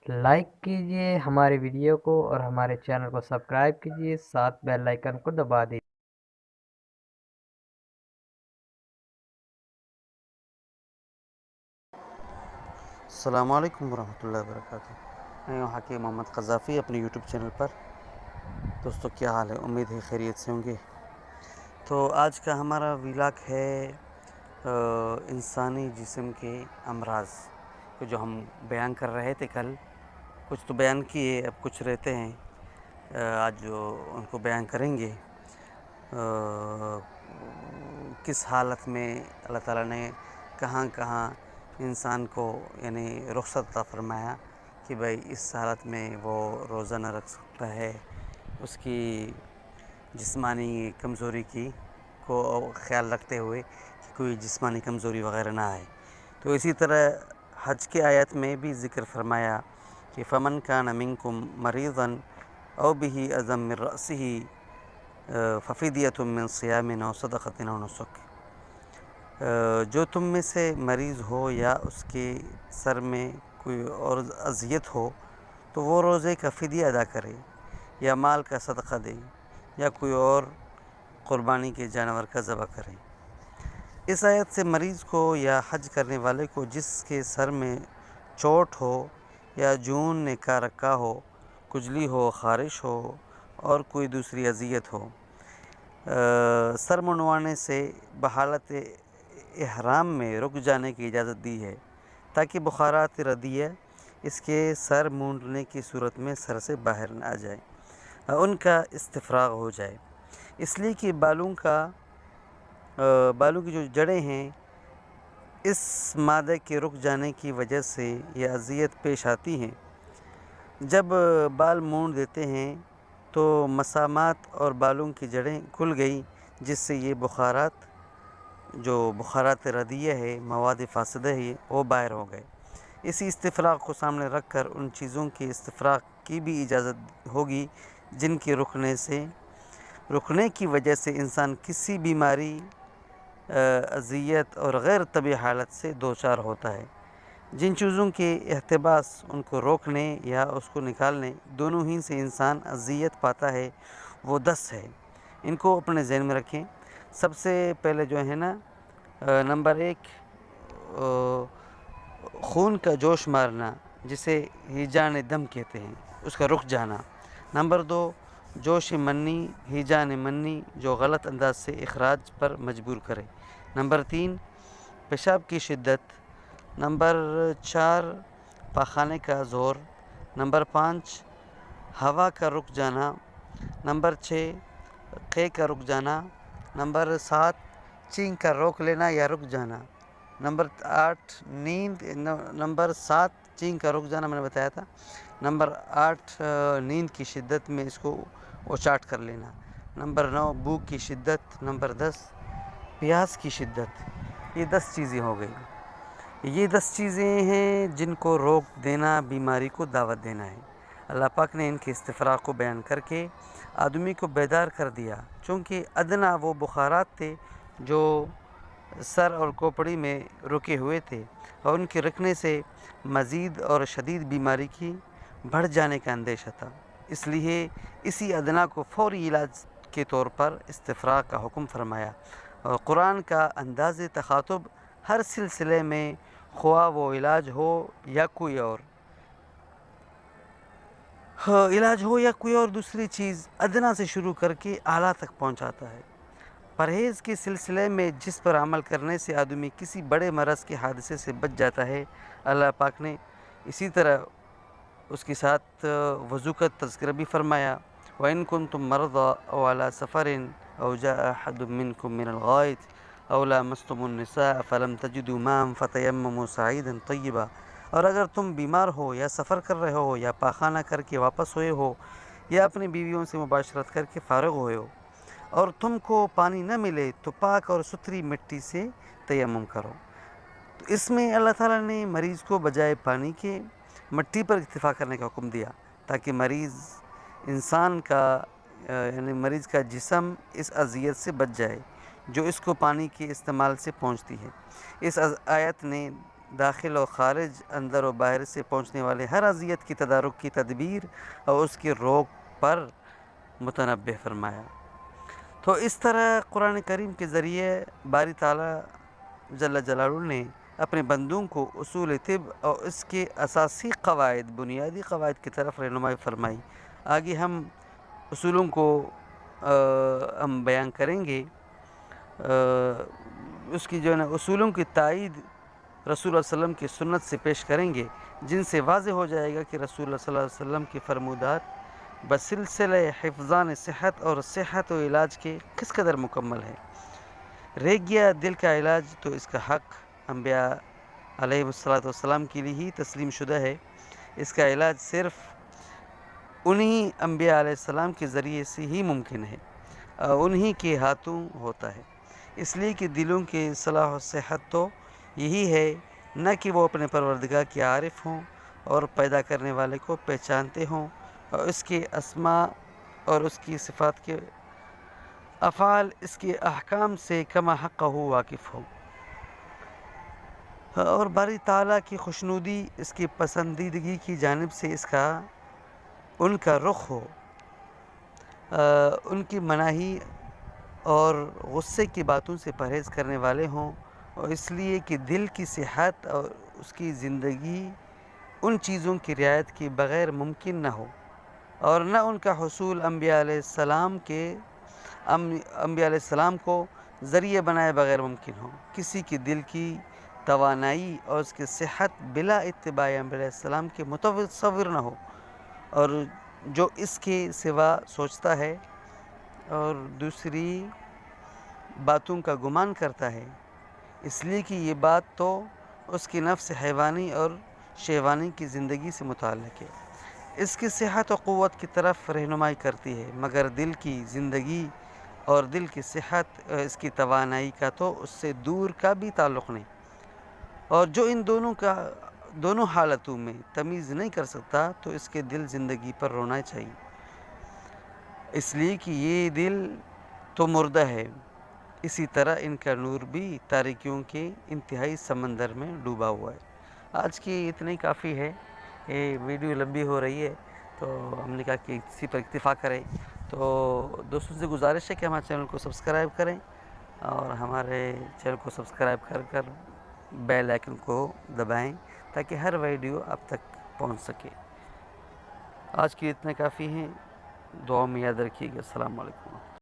Like कीजिए हमारे video को और हमारे चैनल को सब्सक्राइब कीजिए, साथ बेल आइकन को दबा दीजिए। अस्सलाम वालेकुम वरहमतुल्लाहि वबरकातुहू। मैं हूँ हाकिम मोहम्मद क़ज़ाफ़ी अपने यूट्यूब चैनल पर। दोस्तों क्या हाल है, उम्मीद है खैरियत से होंगे। तो आज का हमारा व्लॉग है इंसानी जिस्म के अमराज को जो हम बयान कर रहे थे कल। कुछ तो बयान किए, अब कुछ रहते हैं, आज जो उनको बयान करेंगे। किस हालत में अल्लाह ताला ने कहाँ कहाँ इंसान को यानी रुख़्सत अता फ़रमाया कि भाई इस हालत में वो रोज़ा न रख सकता है, उसकी जिस्मानी कमज़ोरी को ख़्याल रखते हुए कि कोई जिस्मानी कमज़ोरी वग़ैरह ना आए। तो इसी तरह हज के आयत में भी ज़िक्र फ़रमाया कि फ़मन कान मिनकुम मरीज़न औ बिही अज़म मिन रअसिही फ़फ़िदियतुम मिन सियामिन औ सदक़तिन औ नुसुक। जो तुम में से मरीज़ हो या उसके सर में कोई और अज़ियत हो तो वो रोज़े का फ़िदिया अदा करे या माल का सदक़ा दे या कोई और क़ुरबानी के जानवर का ज़बह करें। इस आयत से मरीज़ को या हज करने वाले को जिसके सर में चोट हो या जून ने का रखा हो, खुजली हो, ख़ारिश हो और कोई दूसरी अज़ियत हो, सर मुंडवाने से बहालत इहराम में रुक जाने की इजाज़त दी है ताकि बुखारात रदिया इसके सर मूंडने की सूरत में सर से बाहर न आ जाए, उनका इस्तिफ़राग़ हो जाए। इसलिए कि बालों की जो जड़ें हैं, इस मादे के रुक जाने की वजह से ये अज़ियत पेश आती हैं। जब बाल मूंड देते हैं तो मसामात और बालों की जड़ें खुल गई, जिससे ये बुखारात रदिया है, मवाद फ़ासिदा है, वो बाहर हो गए। इसी इस्तिफ़राग़ को सामने रख कर उन चीज़ों के इस्तिफ़राग़ की भी इजाज़त होगी जिनके रुकने की वजह से इंसान किसी बीमारी, अज़ियत और गैर तबी हालत से दो चार होता है। जिन चीज़ों के एहतिबास उनको रोकने या उसको निकालने दोनों ही से इंसान अज़ियत पाता है, वो 10 है। इनको अपने ज़हन में रखें। सबसे पहले जो है ना, नंबर 1 खून का जोश मारना, जिसे हिजान दम कहते हैं, उसका रुक जाना। नंबर 2 जोश मन्नी, हिजान मन्नी, जो गलत अंदाज से इखराज पर मजबूर करे। नंबर 3 पेशाब की शिद्दत। नंबर 4 पाखाने का ज़ोर। नंबर 5 हवा का रुक जाना। नंबर 6 क़े का रुक जाना। नंबर 7 चींक का रोक लेना या रुक जाना। नंबर 8 नींद। नंबर 7 चींक का रुक जाना मैंने बताया था। नंबर 8 नींद की शिद्दत में इसको उचाट कर लेना। नंबर 9 भूख की शिद्दत। नंबर 10 प्यास की शिद्दत। ये 10 चीज़ें हो गई। ये 10 चीज़ें हैं जिनको रोक देना, बीमारी को दावत देना है। अल्लाह पाक ने इनके इस्तिफ़राग़ को बयान करके आदमी को बेदार कर दिया, चूँकि अदना वो बुखारात थे जो सर और खोपड़ी में रुके हुए थे और उनके रखने से मज़ीद और शदीद बीमारी की बढ़ जाने का अंदेशा था। इसलिए इसी अदना को फ़ौरी इलाज के तौर पर इस्तिफ़राग़ का हुक्म फरमाया। और कुरान का अंदाज़ तख़ातुब हर सिलसिले में, ख्वाह वो इलाज हो या कोई और दूसरी चीज़, अदना से शुरू करके आला तक पहुँचाता है। परहेज़ के सिलसिले में जिस पर अमल करने से आदमी किसी बड़े मरज़ के हादसे से बच जाता है, अल्लाह पाक ने इसी तरह उसके साथ वज़ू का तज़किरा भी फ़रमाया। व इन कुन्तुम मरज़ा औ अला सफ़रिन औ जाअ अहदुम मिनकुम मिनल गाइत औ लामस्तुमुन निसा फ़लम तजिदू माअन फ़तयम्ममू सईदन तय्यबा। और अगर तुम बीमार हो या सफ़र कर रहे हो या पाखाना करके वापस हुए हो या अपनी बीवियों से मुबाशरत करके फ़ारिग़ हुए हो और तुमको पानी न मिले तो पाक और सुथरी मिट्टी से तयम्मुम करो। तो इसमें अल्लाह ताला ने मरीज़ को बजाय पानी के मिट्टी पर इक्तिफ़ा करने का हुक्म दिया, ताकि इंसान का यानी मरीज़ का जिस्म इस अज़ियत से बच जाए जो इसको पानी के इस्तेमाल से पहुंचती है। इस आयत ने داخل اور خارج، اندر و باہر سے پہنچنے والے ہر اذیت کی تدارک کی تدبیر اور اس کی روک پر متنبہ فرمایا۔ تو اس طرح قرآن کریم کے ذریعے باری تعالیٰ جل جلالہ نے اپنے بندوں کو اصول طب اور اس کے اساسی قواعد، بنیادی قواعد کی طرف رہنمائی فرمائی۔ آگے ہم اصولوں کو ہم بیان کریں گے، اس کی جو ہے نا اصولوں کی تائید رسول اللہ صلی اللہ علیہ وسلم کی سنت سے پیش کریں گے، جن سے واضح ہو جائے گا کہ رسول اللہ صلی اللہ علیہ وسلم کی فرمودات بسلسلہ حفظان صحت اور صحت و علاج کے کس قدر مکمل ہے۔ رہ گیا دل کا علاج تو اس کا حق انبیاء علیہ السلام کے لیے ہی تسلیم شدہ ہے۔ اس کا علاج صرف انہی انبیاء علیہ السلام کے ذریعے سے ہی ممکن ہے، انہی کے ہاتھوں ہوتا ہے۔ اس لیے کہ دلوں کے صلاح و صحت تو یہی ہے، نہ کہ وہ اپنے پروردگار کے عارف ہوں اور پیدا کرنے والے کو پہچانتے ہوں اور اس کے اسماء اور اس کی صفات کے افعال، اس کے احکام سے کما حق ہو واقف ہوں، اور باری تعالیٰ کی خوشنودی، اس کی پسندیدگی کی جانب سے ان کا رخ ہو، ان کی مناہی اور غصے کی باتوں سے پرہیز کرنے والے ہوں، اور اس لیے کہ دل کی صحت اور اس کی زندگی ان چیزوں کی رعایت کے بغیر ممکن نہ ہو، اور نہ ان کا حصول انبیاء علیہ السلام کو ذریعہ بنائے بغیر ممکن ہو۔ کسی کی دل کی توانائی اور اس کی صحت بلا اتباع انبیاء علیہ السلام کے متصور نہ ہو، اور جو اس کے سوا سوچتا ہے اور دوسری باتوں کا گمان کرتا ہے، اس لیے کہ یہ بات تو اس کی نفس حیوانی اور شیوانی کی زندگی سے متعلق ہے، اس کی صحت و قوت کی طرف رہنمائی کرتی ہے، مگر دل کی زندگی اور دل کی صحت، اس کی توانائی کا تو اس سے دور کا بھی تعلق نہیں، اور جو ان دونوں حالتوں میں تمیز نہیں کر سکتا تو اس کے دل زندگی پر رونا چاہیے، اس لیے کہ یہ دل تو مردہ ہے۔ اسی طرح ان کا نور بھی تاریکیوں کے انتہائی سمندر میں ڈوبا ہوا ہے۔ آج کی اتنا ہی کافی ہے، یہ ویڈیو لمبی ہو رہی ہے تو ہم نے کہا کہ اسی پر اکتفا کریں۔ تو دوستوں سے گزارش ہے کہ ہمارے چینل کو سبسکرائب کریں، اور ہمارے چینل کو سبسکرائب کر بیل آئیکن کو دبائیں تاکہ ہر ویڈیو آپ تک پہنچ سکے۔ آج کی اتنا کافی ہیں، دعاؤں میں یاد رکھیے گا۔ السلام علیکم۔